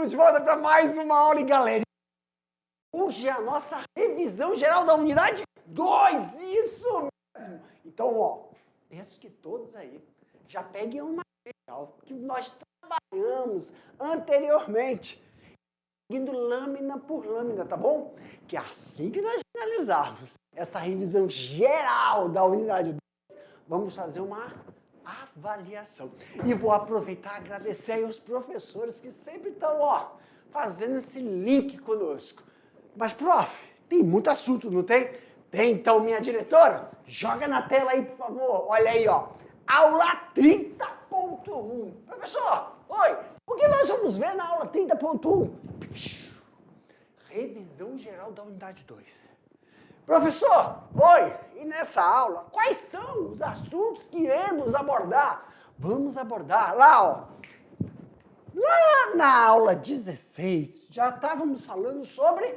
Estamos de volta para mais uma aula, e galera. Hoje é a nossa revisão geral da unidade 2, isso mesmo. Então, ó, peço que todos aí já peguem um material que nós trabalhamos anteriormente, seguindo lâmina por lâmina, tá bom? Que assim que nós finalizarmos essa revisão geral da unidade 2, vamos fazer uma avaliação. E vou aproveitar e agradecer aí os professores que sempre estão, ó, fazendo esse link conosco. Mas, prof, tem muito assunto, não tem? Tem, então, minha diretora, joga na tela aí, por favor. Olha aí, ó, aula 30.1. Professor, oi, o que nós vamos ver na aula 30.1? Revisão geral da unidade 2. Professor, oi, e nessa aula, quais são os assuntos que iremos abordar? Vamos abordar lá, ó. Lá na aula 16, já estávamos falando sobre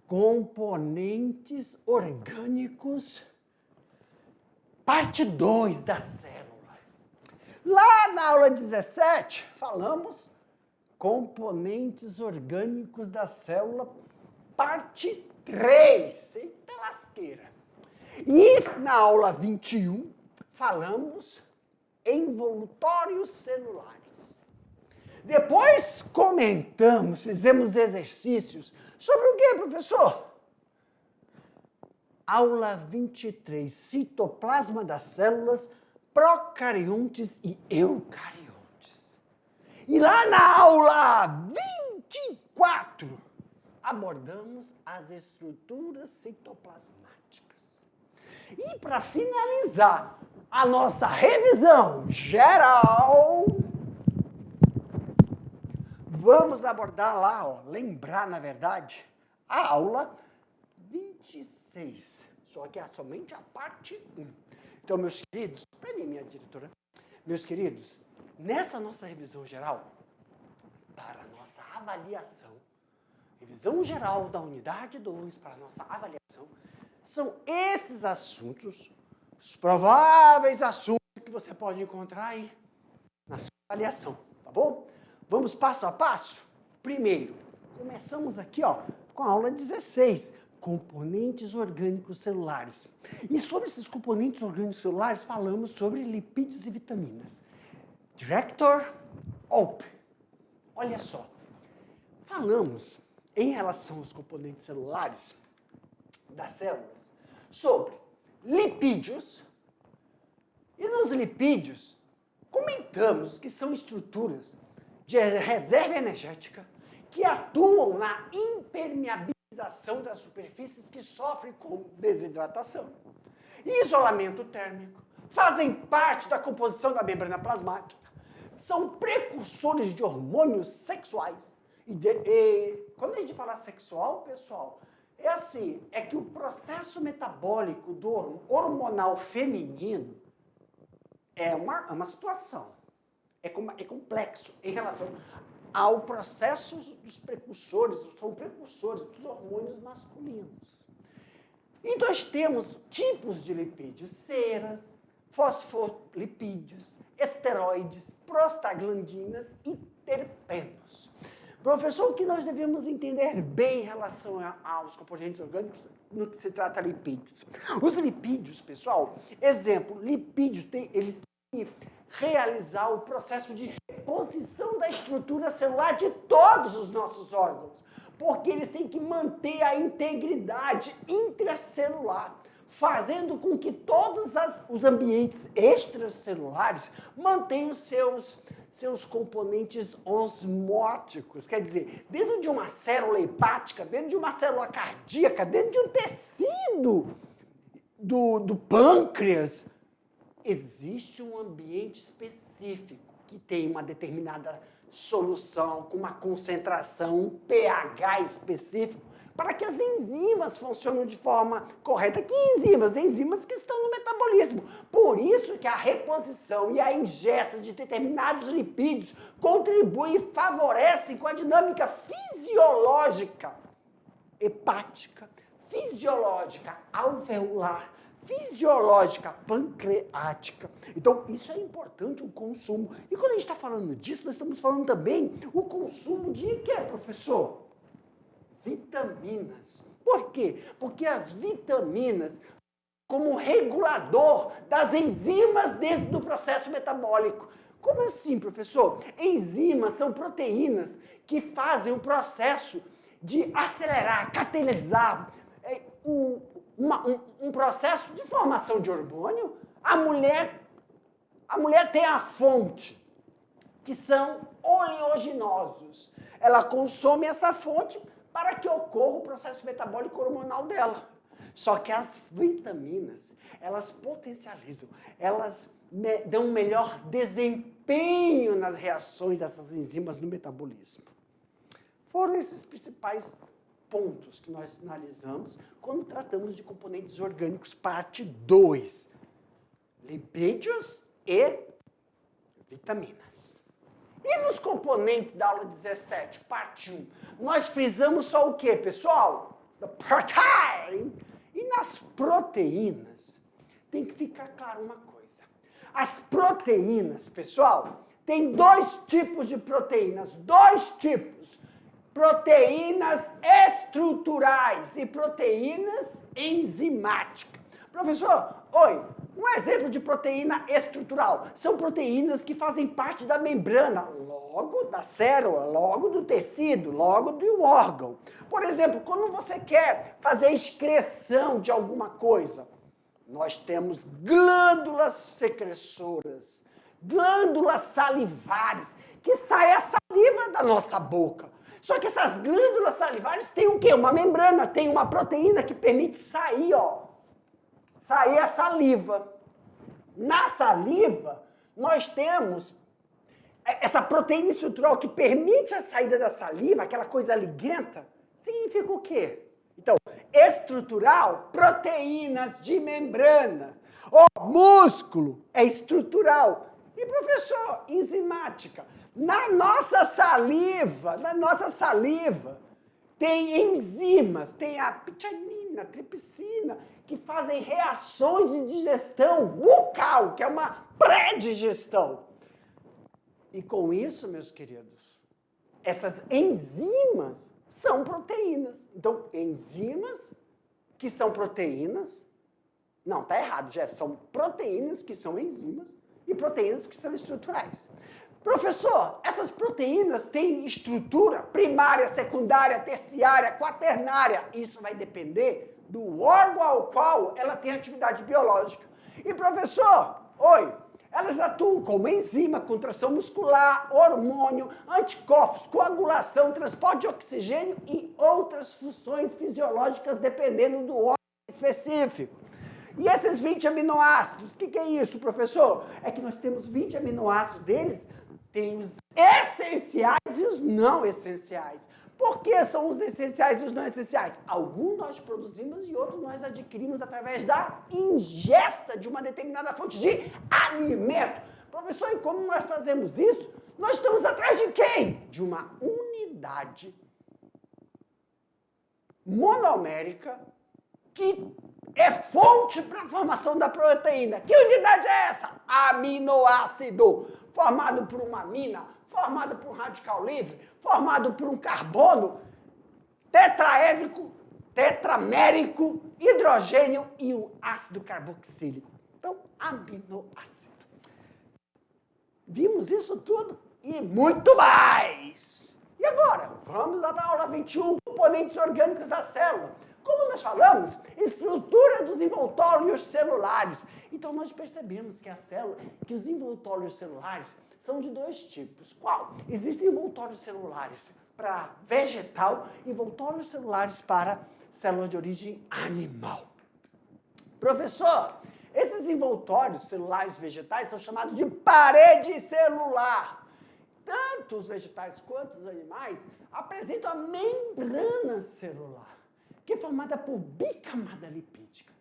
componentes orgânicos, parte 2 da célula. Lá na aula 17, falamos componentes orgânicos da célula, parte 3, eita lasqueira. E na aula 21, falamos envoltórios celulares. Depois comentamos, fizemos exercícios sobre o que, professor? Aula 23, citoplasma das células, procariontes e eucariontes. E lá na aula 24, abordamos as estruturas citoplasmáticas. E para finalizar a nossa revisão geral, vamos abordar lá, ó, lembrar, na verdade, a aula 26. Só que é somente a parte 1. Então, meus queridos, para mim, minha diretora, meus queridos, nessa nossa revisão geral, para a nossa avaliação, revisão geral da unidade 2 para a nossa avaliação, são esses assuntos, os prováveis assuntos que você pode encontrar aí na sua avaliação, tá bom? Vamos passo a passo? Primeiro, começamos aqui, ó, com a aula 16, componentes orgânicos celulares. E sobre esses componentes orgânicos celulares, falamos sobre lipídios e vitaminas. Director Ope. Olha só, falamos em relação aos componentes celulares das células, sobre lipídios, e nos lipídios comentamos que são estruturas de reserva energética que atuam na impermeabilização das superfícies que sofrem com desidratação e isolamento térmico, fazem parte da composição da membrana plasmática, são precursores de hormônios sexuais. E quando a gente fala sexual, pessoal, é assim, é que o processo metabólico do hormonal feminino é uma situação, é complexo em relação ao processo dos precursores, são precursores dos hormônios masculinos. E nós temos tipos de lipídios, ceras, fosfolipídios, esteroides, prostaglandinas e terpenos. Professor, o que nós devemos entender bem em relação aos componentes orgânicos no que se trata de lipídios? Os lipídios, pessoal, exemplo, lipídios, eles têm que realizar o processo de reposição da estrutura celular de todos os nossos órgãos, porque eles têm que manter a integridade intracelular, fazendo com que todos os ambientes extracelulares mantenham seus componentes osmóticos. Quer dizer, dentro de uma célula hepática, dentro de uma célula cardíaca, dentro de um tecido do pâncreas, existe um ambiente específico que tem uma determinada solução, com uma concentração, um pH específico, para que as enzimas funcionem de forma correta. Que enzimas? Enzimas que estão no metabolismo. Por isso que a reposição e a ingesta de determinados lipídios contribuem e favorecem com a dinâmica fisiológica hepática, fisiológica alveolar, fisiológica pancreática. Então, isso é importante, o consumo. E quando a gente está falando disso, nós estamos falando também o consumo de quê, professor? Vitaminas. Por quê? Porque as vitaminas, como regulador das enzimas dentro do processo metabólico. Como assim, professor? Enzimas são proteínas que fazem o processo de acelerar, catalisar um processo de formação de hormônio. A mulher tem a fonte, que são oleaginosos. Ela consome essa fonte para que ocorra o processo metabólico hormonal dela. Só que as vitaminas, elas potencializam, elas dão um melhor desempenho nas reações dessas enzimas no metabolismo. Foram esses principais pontos que nós analisamos quando tratamos de componentes orgânicos, parte 2. Lipídios e vitaminas. E nos componentes da aula 17, parte 1, nós frisamos só o quê, pessoal? The protein. E nas proteínas, tem que ficar claro uma coisa. As proteínas, pessoal, tem 2 tipos de proteínas. 2 tipos. Proteínas estruturais e proteínas enzimáticas. Professor, um exemplo de proteína estrutural. São proteínas que fazem parte da membrana, logo da célula, logo do tecido, logo do órgão. Por exemplo, quando você quer fazer excreção de alguma coisa, nós temos glândulas secresoras, glândulas salivares, que sai a saliva da nossa boca. Só que essas glândulas salivares têm o quê? Uma membrana, tem uma proteína que permite sair, sair a saliva. Na saliva, nós temos essa proteína estrutural que permite a saída da saliva, aquela coisa liguenta, significa o quê? Então, estrutural, proteínas de membrana. Músculo é estrutural. E, professor, enzimática. Na nossa saliva, tem enzimas, tem a ptiamina, a tripsina, que fazem reações de digestão bucal, que é uma pré-digestão. E com isso, meus queridos, essas enzimas são proteínas. Então, enzimas que são proteínas... Não, tá errado, Jefferson. São proteínas que são enzimas e proteínas que são estruturais. Professor, essas proteínas têm estrutura primária, secundária, terciária, quaternária. Isso vai depender do órgão ao qual ela tem atividade biológica. E professor, elas atuam como enzima, contração muscular, hormônio, anticorpos, coagulação, transporte de oxigênio e outras funções fisiológicas dependendo do órgão específico. E esses 20 aminoácidos, o que é isso, professor? É que nós temos 20 aminoácidos deles, tem os essenciais e os não essenciais. Por que são os essenciais e os não essenciais? Alguns nós produzimos e outros nós adquirimos através da ingesta de uma determinada fonte de alimento. Professor, e como nós fazemos isso? Nós estamos atrás de quem? De uma unidade monomérica que é fonte para a formação da proteína. Que unidade é essa? Aminoácido, formado por uma amina, formado por um radical livre, formado por um carbono tetraédrico, tetramérico, hidrogênio e um ácido carboxílico. Então, aminoácido. Vimos isso tudo e muito mais. E agora, vamos lá para a aula 21, componentes orgânicos da célula. Como nós falamos, estrutura dos envoltórios celulares. Então, nós percebemos que os envoltórios celulares são de 2 tipos. Qual? Existem envoltórios celulares para vegetal e envoltórios celulares para célula de origem animal. Professor, esses envoltórios celulares vegetais são chamados de parede celular. Tanto os vegetais quanto os animais apresentam a membrana celular, que é formada por bicamada lipídica.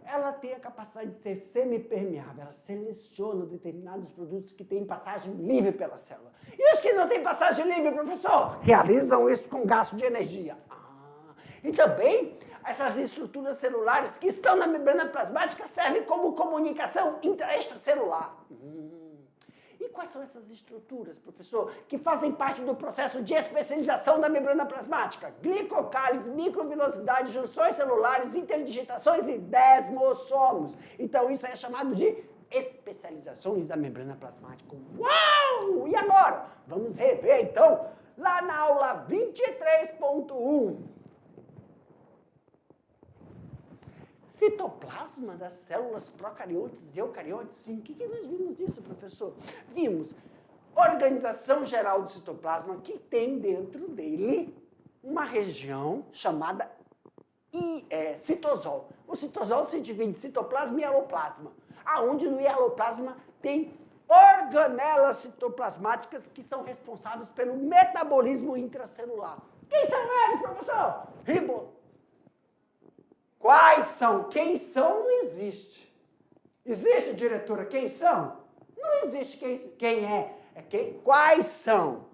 Ela tem a capacidade de ser semipermeável, ela seleciona determinados produtos que têm passagem livre pela célula. E os que não têm passagem livre, professor, realizam isso com gasto de energia. E também Essas estruturas celulares que estão na membrana plasmática servem como comunicação extracelular. E quais são essas estruturas, professor, que fazem parte do processo de especialização da membrana plasmática? Glicocálise, microvelocidade, junções celulares, interdigitações e desmossomos. Então, isso é chamado de especializações da membrana plasmática. Uau! E agora? Vamos rever, então, lá na aula 23.1. Citoplasma das células procariontes e eucariontes, sim. O que nós vimos disso, professor? Vimos organização geral do citoplasma que tem dentro dele uma região chamada citosol. O citosol se divide em citoplasma e hialoplasma, aonde no hialoplasma tem organelas citoplasmáticas que são responsáveis pelo metabolismo intracelular. Quem são eles, professor? Quais são? Quem são não existe. Existe, diretora, quem são? Não existe quem é. Quais são?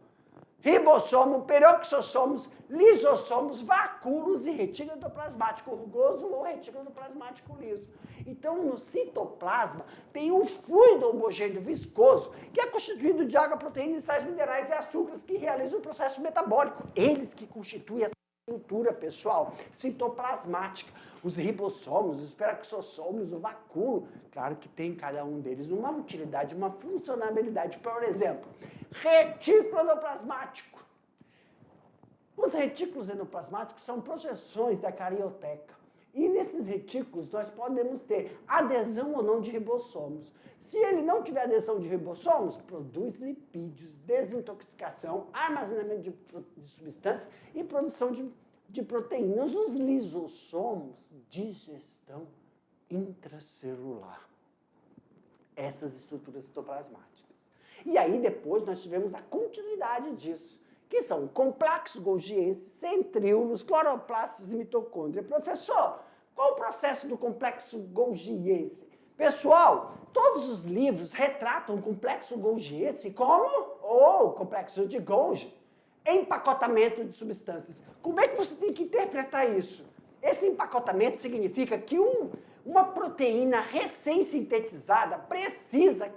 Ribossomo, peroxossomos, lisossomos, vacúolos e retículo endoplasmático rugoso ou retículo endoplasmático liso. Então, no citoplasma, tem um fluido homogêneo viscoso, que é constituído de água, proteínas, sais minerais e açúcares que realizam o processo metabólico. Eles que constituem essa estrutura, pessoal, citoplasmática. Os ribossomos, os peroxossomos, o vacúolo, claro que tem cada um deles uma utilidade, uma funcionalidade. Por exemplo, retículo endoplasmático. Os retículos endoplasmáticos são projeções da carioteca. E nesses retículos nós podemos ter adesão ou não de ribossomos. Se ele não tiver adesão de ribossomos, produz lipídios, desintoxicação, armazenamento de substâncias e produção de proteínas. Os lisossomos, digestão intracelular. Essas estruturas citoplasmáticas. E aí depois nós tivemos a continuidade disso, que são complexo golgiense, centríolos, cloroplastos e mitocôndria. Professor, qual o processo do complexo golgiense? Pessoal, todos os livros retratam o complexo golgiense como o complexo de Golgi, empacotamento de substâncias. Como é que você tem que interpretar isso? Esse empacotamento significa que uma proteína recém-sintetizada precisa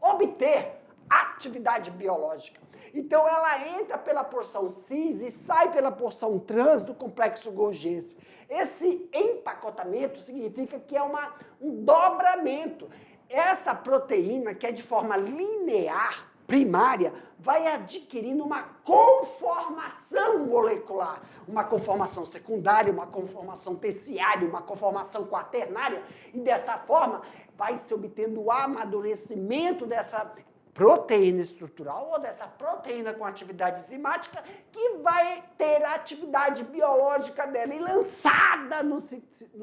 obter atividade biológica. Então, ela entra pela porção cis e sai pela porção trans do complexo golgiense. Esse empacotamento significa que é um dobramento. Essa proteína, que é de forma linear, primária, vai adquirindo uma conformação molecular, uma conformação secundária, uma conformação terciária, uma conformação quaternária, e desta forma vai se obtendo o amadurecimento dessa proteína estrutural ou dessa proteína com atividade enzimática que vai ter a atividade biológica dela e lançada no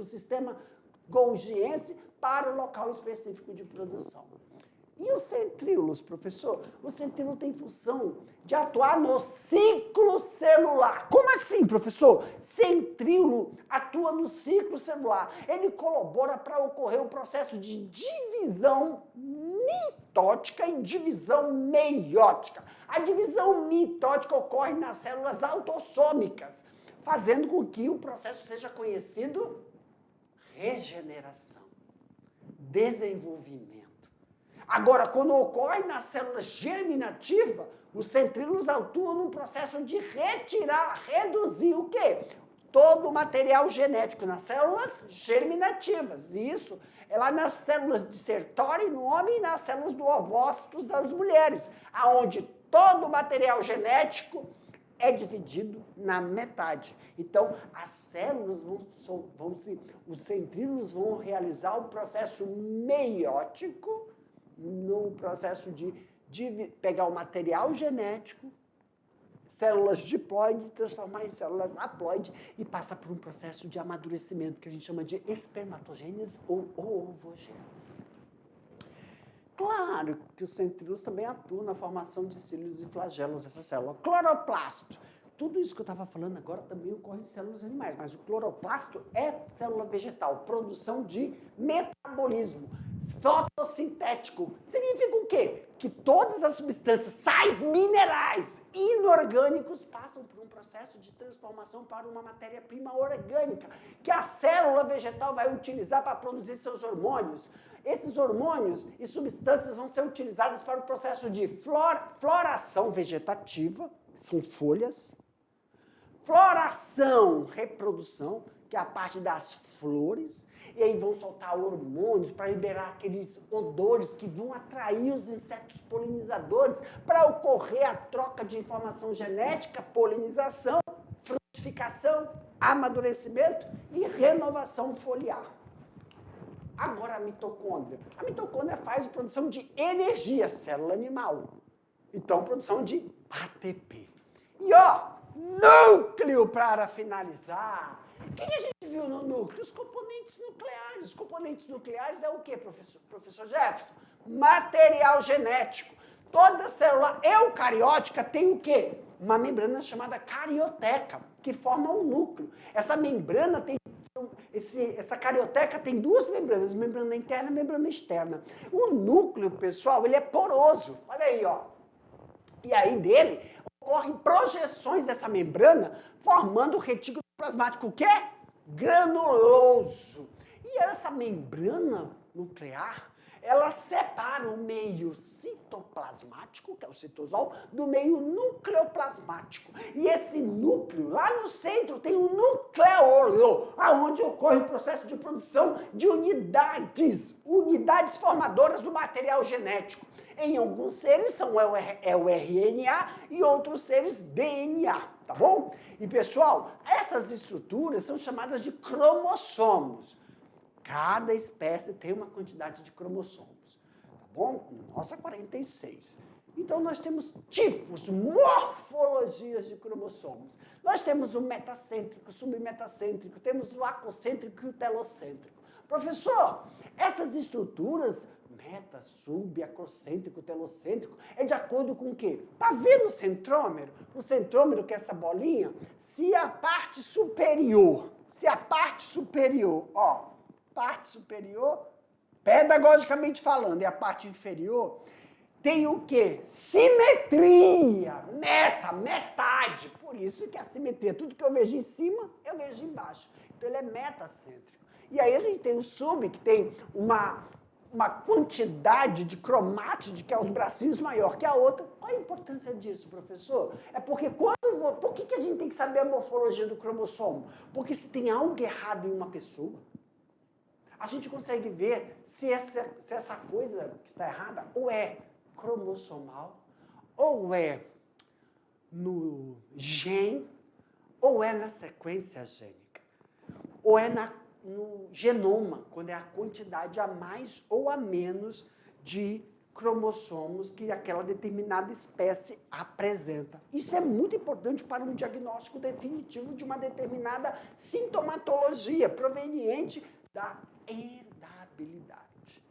sistema golgiense para o local específico de produção. E os centríolos, professor? O centríolo tem função de atuar no ciclo celular. Como assim, professor? Centríolo atua no ciclo celular. Ele colabora para ocorrer o processo de divisão mitótica e divisão meiótica. A divisão mitótica ocorre nas células autossômicas, fazendo com que o processo seja conhecido regeneração, desenvolvimento. Agora, quando ocorre na célula germinativa, os centríolos atuam no processo de reduzir o quê? Todo o material genético nas células germinativas. Isso é lá nas células de Sertoli no homem e nas células do ovócitos das mulheres, aonde todo o material genético é dividido na metade. Então, as células os centríolos vão realizar o processo meiótico, no processo de pegar o material genético, células diploide, transformar em células haploide e passa por um processo de amadurecimento que a gente chama de espermatogênese ou ovogênese. Claro que os centríolos também atuam na formação de cílios e flagelos dessa célula. Cloroplasto. Tudo isso que eu estava falando agora também ocorre em células animais, mas o cloroplasto é célula vegetal, produção de metabolismo. Fotossintético significa o quê? Que todas as substâncias, sais minerais, inorgânicos, passam por um processo de transformação para uma matéria-prima orgânica, que a célula vegetal vai utilizar para produzir seus hormônios. Esses hormônios e substâncias vão ser utilizadas para o processo de floração vegetativa, são folhas, floração, reprodução, que é a parte das flores, e aí vão soltar hormônios para liberar aqueles odores que vão atrair os insetos polinizadores para ocorrer a troca de informação genética, polinização, frutificação, amadurecimento e renovação foliar. Agora a mitocôndria. A mitocôndria faz produção de energia, célula animal. Então, produção de ATP. E ó, núcleo para finalizar. O que a gente viu no núcleo? Os componentes nucleares. Os componentes nucleares é o que, professor Jefferson? Material genético. Toda célula eucariótica tem o quê? Uma membrana chamada carioteca, que forma um núcleo. Essa membrana tem... Essa carioteca tem duas membranas, membrana interna e membrana externa. O núcleo, pessoal, ele é poroso. Olha aí, ó. E aí dele ocorrem projeções dessa membrana, formando o retículo plasmático, o quê? Granuloso. E essa membrana nuclear, ela separa o meio citoplasmático, que é o citosol, do meio nucleoplasmático. E esse núcleo, lá no centro, tem um nucleolo, aonde ocorre o processo de produção de unidades formadoras do material genético. Em alguns seres é o RNA e outros seres DNA, tá bom? E pessoal, essas estruturas são chamadas de cromossomos. Cada espécie tem uma quantidade de cromossomos, tá bom? Nossa, 46. Então, nós temos tipos, morfologias de cromossomos. Nós temos o metacêntrico, o submetacêntrico, temos o acocêntrico e o telocêntrico. Professor, essas estruturas, meta, sub, acocêntrico, telocêntrico, é de acordo com o quê? Tá vendo o centrômero? O centrômero, que é essa bolinha, se a parte superior, ó, parte superior, pedagogicamente falando, e a parte inferior, tem o quê? Simetria, metade. Por isso que a simetria, tudo que eu vejo em cima, eu vejo embaixo. Então ele é metacêntrico. E aí a gente tem o sub, que tem uma quantidade de cromátides, que é os bracinhos maior que a outra. Qual a importância disso, professor? É porque por que a gente tem que saber a morfologia do cromossomo? Porque se tem algo errado em uma pessoa, a gente consegue ver se essa coisa que está errada ou é cromossomal, ou é no gene, ou é na sequência gênica, ou é no genoma, quando é a quantidade a mais ou a menos de cromossomos que aquela determinada espécie apresenta. Isso é muito importante para um diagnóstico definitivo de uma determinada sintomatologia proveniente da herdabilidade.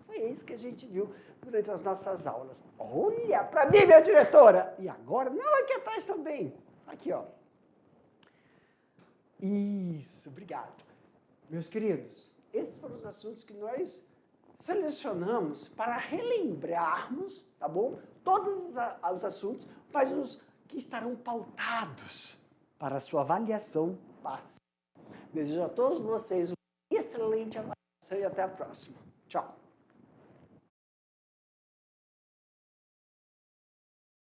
Foi isso que a gente viu durante as nossas aulas. Olha, para mim, minha diretora! E agora? Não, aqui atrás também. Aqui, ó. Isso, obrigado. Meus queridos, esses foram os assuntos que nós selecionamos para relembrarmos, tá bom? Todos os assuntos, mas os que estarão pautados para a sua avaliação básica. Desejo a todos vocês uma excelente avaliação e até a próxima. Tchau.